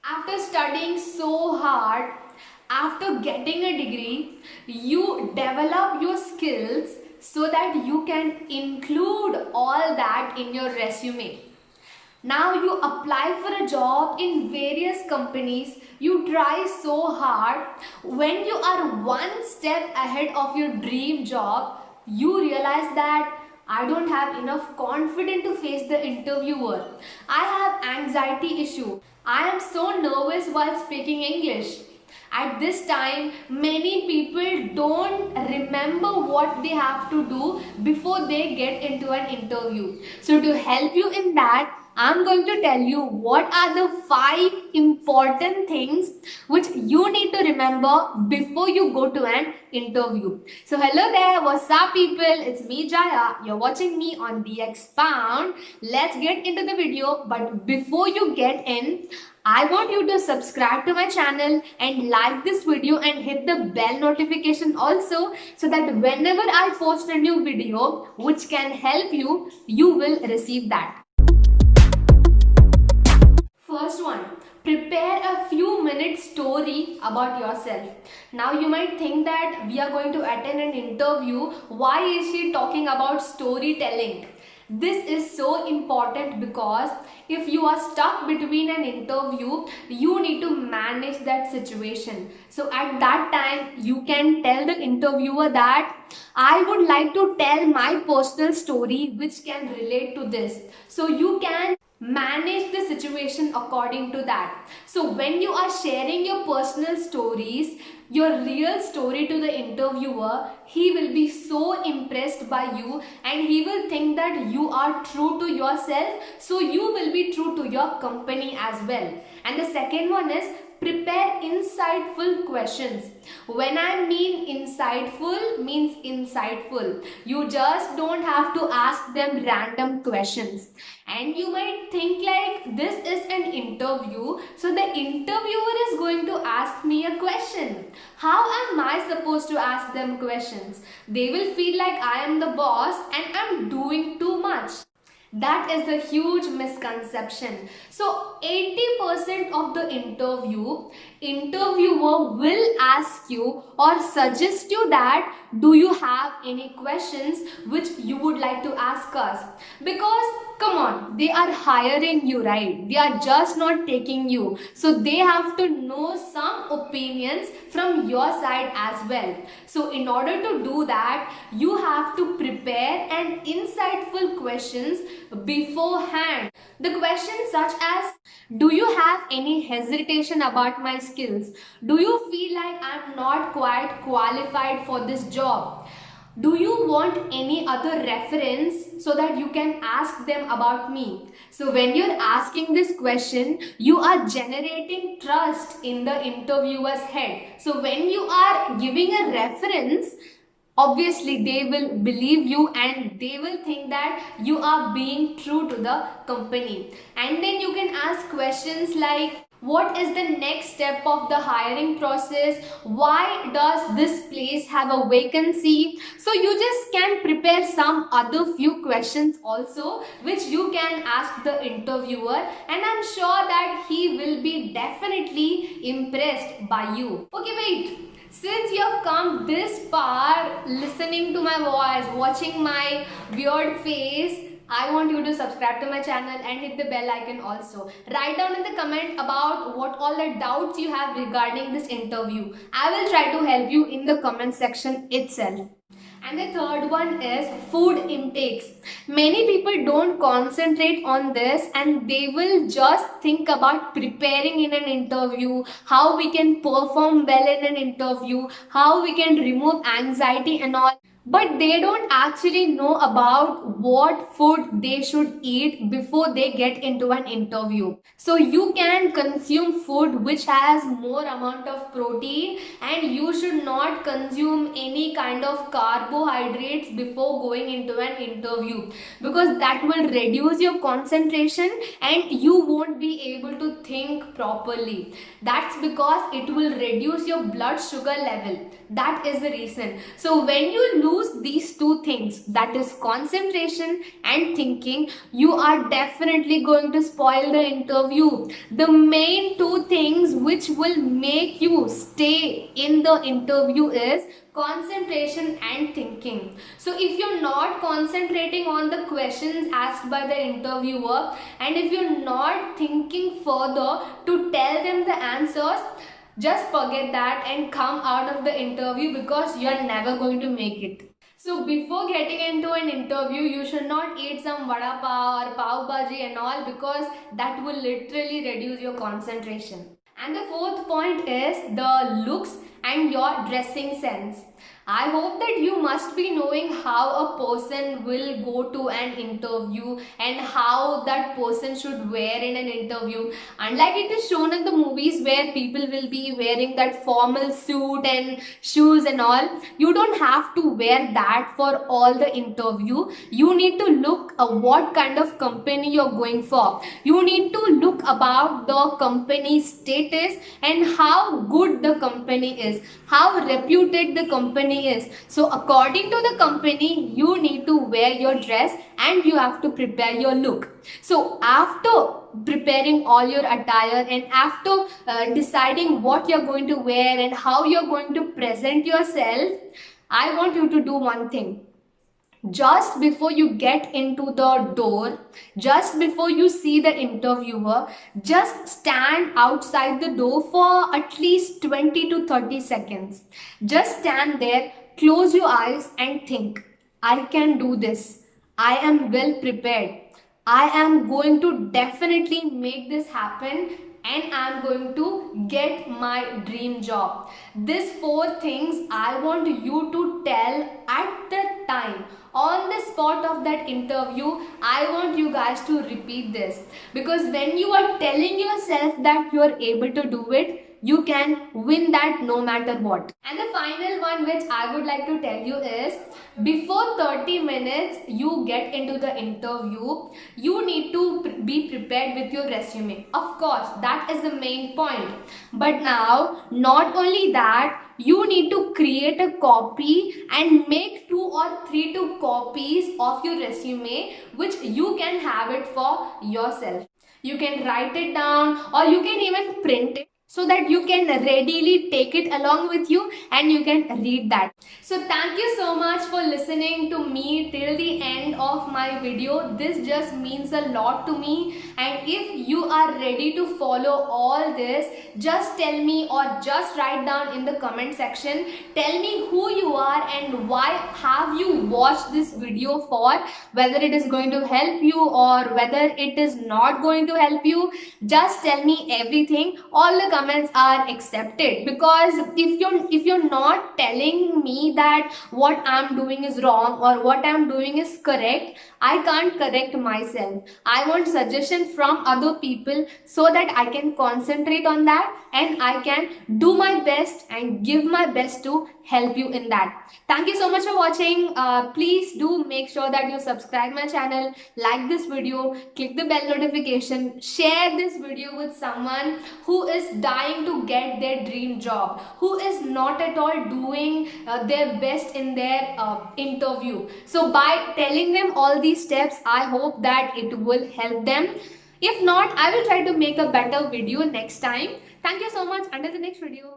After studying so hard, after getting a degree, you develop your skills so that you can include all that in your resume. Now you apply for a job in various companies, you try so hard. When you are one step ahead of your dream job, you realize that I don't have enough confidence to face the interviewer. I have anxiety issue. I am so nervous while speaking English. At this time, many people don't remember what they have to do before they get into an interview. So to help you in that, I'm going to tell you what are the 5 important things which you need to remember before you go to an interview. So hello there, what's up people? It's me Jaya. You're watching me on The Expound. Let's get into the video, but before you get in, I want you to subscribe to my channel and like this video and hit the bell notification also, so that whenever I post a new video which can help you, you will receive that. First one, prepare a few minute story about yourself. Now you might think that we are going to attend an interview. Why is she talking about storytelling? This is so important because if you are stuck between an interview, you need to manage that situation. So at that time, you can tell the interviewer that I would like to tell my personal story which can relate to this. So you can manage the situation according to that. So when you are sharing your personal stories, your real story to the interviewer, he will be so impressed by you and he will think that you are true to yourself, so you will be true to your company as well. And the second one is prepare insightful questions. When I mean insightful, means insightful. You just don't have to ask them random questions. And you might think like this is an interview, so the interviewer is going to ask me a question. How am I supposed to ask them questions? They will feel like I am the boss and I'm doing too much. That is a huge misconception. So 80% of the interviewer will ask you or suggest you that do you have any questions which you would like to ask us? Because come on, they are hiring you, right? They are just not taking you. So they have to know some opinions from your side as well. So in order to do that, you have to prepare an insightful questions beforehand. The questions such as, do you have any hesitation about my skills? Do you feel like I'm not quite qualified for this job? Do you want any other reference so that you can ask them about me? So when you're asking this question, you are generating trust in the interviewer's head. So when you are giving a reference, obviously they will believe you and they will think that you are being true to the company. And then you can ask questions like, what is the next step of the hiring process? Why does this place have a vacancy? So you just can prepare some other few questions also which you can ask the interviewer, and I'm sure that he will be definitely impressed by you. Okay, wait. Since you have come this far listening to my voice, watching my weird face, I want you to subscribe to my channel and hit the bell icon also. Write down in the comment about what all the doubts you have regarding this interview. I will try to help you in the comment section itself. And the third one is food intakes. Many people don't concentrate on this and they will just think about preparing in an interview, how we can perform well in an interview, how we can remove anxiety and all. But they don't actually know about what food they should eat before they get into an interview. So you can consume food which has more amount of protein, and you should not consume any kind of carbohydrates before going into an interview, because that will reduce your concentration and you won't be able to think properly. That's because it will reduce your blood sugar level. That is the reason. So when you lose these two things, that is concentration and thinking, you are definitely going to spoil the interview. The main two things which will make you stay in the interview is concentration and thinking. So if you're not concentrating on the questions asked by the interviewer, and if you're not thinking further to tell them the answers, just forget that and come out of the interview, because you're never going to make it. So before getting into an interview, you should not eat some vada pav or pav bhaji and all, because that will literally reduce your concentration. And the fourth point is the looks and your dressing sense. I hope that you must be knowing how a person will go to an interview and how that person should wear in an interview. Unlike it is shown in the movies where people will be wearing that formal suit and shoes and all, you don't have to wear that for all the interview. You need to look what kind of company you're going for. You need to look about the company status and how good the company is, how reputed the company is. So according to the company, you need to wear your dress and you have to prepare your look. So after preparing all your attire and after deciding what you're going to wear and how you're going to present yourself, I want you to do one thing. Just before you get into the door, just before you see the interviewer, just stand outside the door for at least 20 to 30 seconds. Just stand there, close your eyes and think, I can do this. I am well prepared. I am going to definitely make this happen and I am going to get my dream job. These 4 things I want you to tell at the time. On the spot of that interview, I want you guys to repeat this, because when you are telling yourself that you are able to do it, you can win that no matter what. And the final one which I would like to tell you is, before 30 minutes you get into the interview, you need to be prepared with your resume. Of course, that is the main point. But now, not only that, you need to create a copy and make 2 or 3 copies of your resume, which you can have it for yourself. You can write it down or you can even print it, so that you can readily take it along with you and you can read that. So thank you so much for listening to me till the end of my video. This just means a lot to me, and if you are ready to follow all this, just tell me or just write down in the comment section. Tell me who you are and why have you watched this video for, whether it is going to help you or whether it is not going to help you. Just tell me everything. All the comments are accepted, because if you're not telling me that what I'm doing is wrong or what I'm doing is correct, I can't correct myself. I want suggestion from other people so that I can concentrate on that and I can do my best and give my best to help you in that. Thank you so much for watching. Please do make sure that you subscribe my channel, like this video, click the bell notification, share this video with someone who is dying to get their dream job, who is not at all doing their best in their interview. So by telling them all these steps, I hope that it will help them. If not, I will try to make a better video next time. Thank you so much. Until the next video.